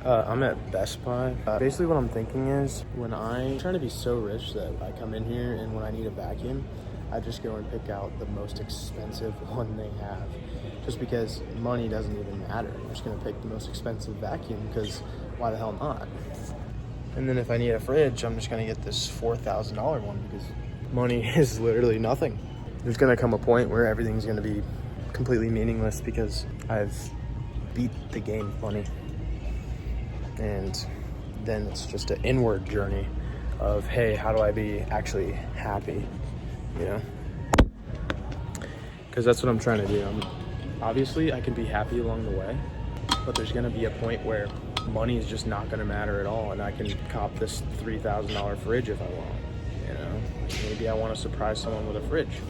I'm at Best Buy. Basically what I'm thinking is when I'm trying to be so rich that I come in here and when I need a vacuum, I just go and pick out the most expensive one they have. Just because money doesn't even matter. I'm just gonna pick the most expensive vacuum because why the hell not? And then if I need a fridge, I'm just gonna get this $4,000 one because money is literally nothing. There's gonna come a point where everything's gonna be completely meaningless because I've beat the game of money. And then it's just an inward journey of, hey, how do I be actually happy, you know? Because that's what I'm trying to do. Obviously, I can be happy along the way, but there's gonna be a point where money is just not gonna matter at all, and I can cop this $3,000 fridge if I want, you know? Maybe I wanna surprise someone with a fridge.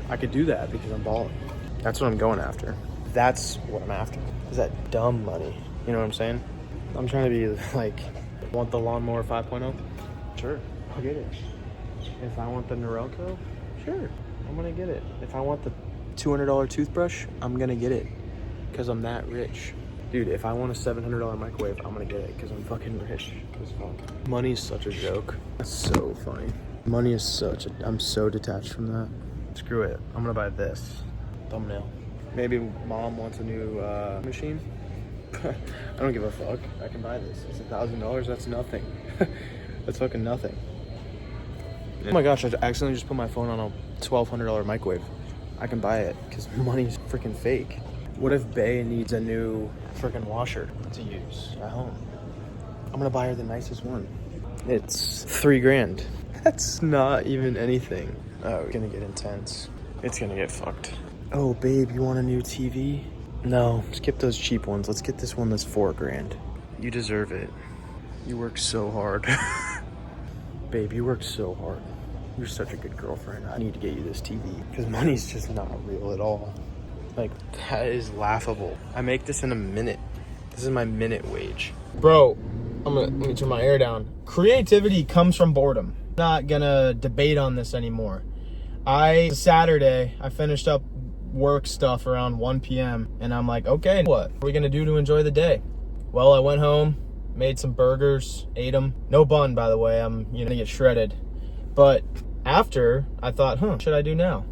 I could do that because I'm balling. That's what I'm going after. That's what I'm after, is that dumb money, you know what I'm saying? I'm trying to be like, want the lawnmower 5.0? Sure, I'll get it. If I want the Norelco, sure, I'm gonna get it. If I want the $200 toothbrush, I'm gonna get it because I'm that rich. Dude, if I want a $700 microwave, I'm gonna get it because I'm fucking rich as fuck. Money's such a joke. That's so funny. Money is I'm so detached from that. Screw it, I'm gonna buy this. Thumbnail. Maybe mom wants a new machine. I don't give a fuck. I can buy this. It's $1,000. That's nothing. That's fucking nothing. Oh my gosh, I accidentally just put my phone on a $1,200 microwave. I can buy it because money's freaking fake. What if Bae needs a new freaking washer to use at home? I'm gonna buy her the nicest one. It's $3,000. That's not even anything. Oh, it's gonna get intense. It's gonna get fucked. Oh, babe, you want a new TV? No, skip those cheap ones. Let's get this one that's $4,000. You deserve it. You work so hard. Babe, you work so hard. You're such a good girlfriend. I need to get you this TV because money's just not real at all. Like, that is laughable. I make this in a minute. This is my minute wage. Bro, let me turn my air down. Creativity comes from boredom. I'm not gonna debate on this anymore. Saturday, I finished up work stuff around 1 p.m. and I'm like, okay, what are we gonna do to enjoy the day? Well, I went home, made some burgers, ate them. No bun, by the way. I'm gonna get shredded. But after, I thought, what should I do now?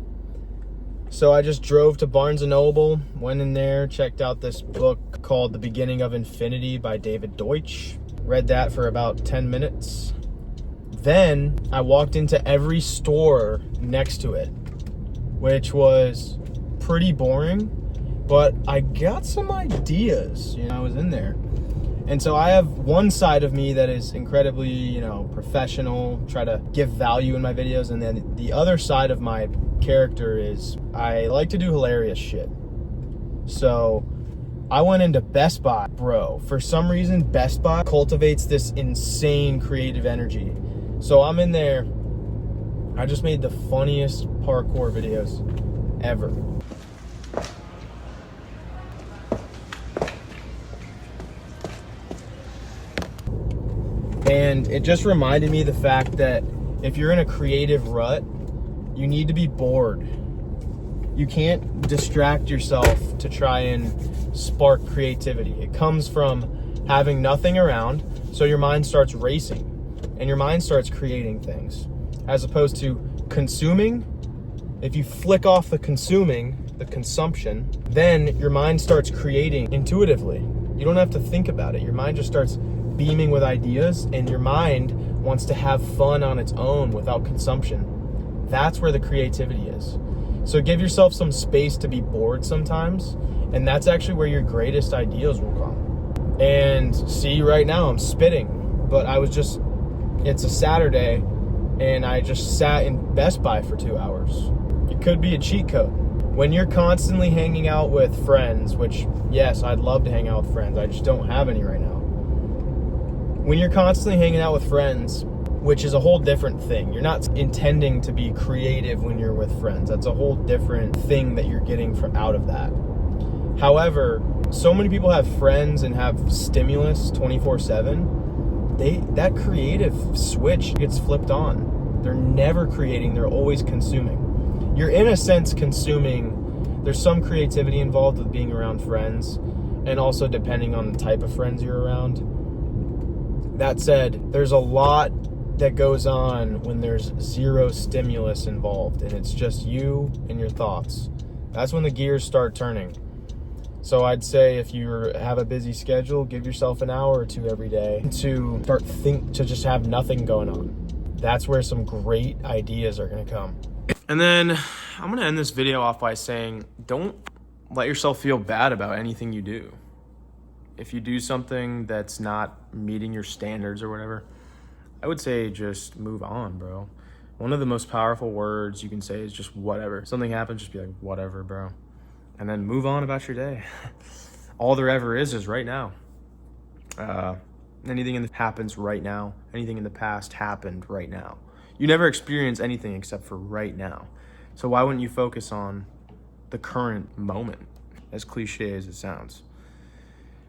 So I just drove to Barnes & Noble, went in there, checked out this book called The Beginning of Infinity by David Deutsch. Read that for about 10 minutes. Then I walked into every store next to it, which was pretty boring, but I got some ideas, I was in there. And so I have one side of me that is incredibly, professional, try to give value in my videos. And then the other side of my character is I like to do hilarious shit. So I went into Best Buy. Bro, for some reason, Best Buy cultivates this insane creative energy. So I'm in there. I just made the funniest parkour videos ever. And it just reminded me the fact that if you're in a creative rut, you need to be bored. You can't distract yourself to try and spark creativity. It comes from having nothing around, so your mind starts racing and your mind starts creating things. As opposed to consuming, if you flick off the consumption, then your mind starts creating intuitively. You don't have to think about it. Your mind just starts beaming with ideas, and your mind wants to have fun on its own without consumption. That's where the creativity is. So give yourself some space to be bored sometimes, and that's actually where your greatest ideas will come. And see, right now I'm spitting, but it's a Saturday, and I just sat in Best Buy for 2 hours. It could be a cheat code. When you're constantly hanging out with friends, which, yes, I'd love to hang out with friends, I just don't have any right now. When you're constantly hanging out with friends, which is a whole different thing. You're not intending to be creative when you're with friends. That's a whole different thing that you're getting out of that. However, so many people have friends and have stimulus 24/7. That creative switch gets flipped on. They're never creating, they're always consuming. You're in a sense consuming. There's some creativity involved with being around friends, and also depending on the type of friends you're around. That said, there's a lot that goes on when there's zero stimulus involved and it's just you and your thoughts. That's when the gears start turning. So I'd say if you have a busy schedule, give yourself an hour or two every day to to just have nothing going on. That's where some great ideas are gonna come. And then I'm gonna end this video off by saying, don't let yourself feel bad about anything you do. If you do something that's not meeting your standards or whatever, I would say just move on, bro. One of the most powerful words you can say is just whatever. If something happens, just be like, whatever, bro. And then move on about your day. All there ever is right now. Anything happens right now. Anything in the past happened right now. You never experience anything except for right now. So why wouldn't you focus on the current moment, as cliche as it sounds?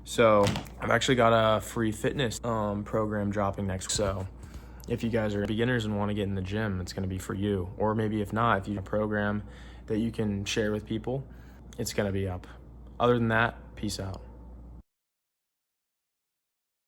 So I've actually got a free fitness program dropping next week. So if you guys are beginners and want to get in the gym, it's going to be for you. Or maybe if not, if you have a program that you can share with people, it's going to be up. Other than that, peace out.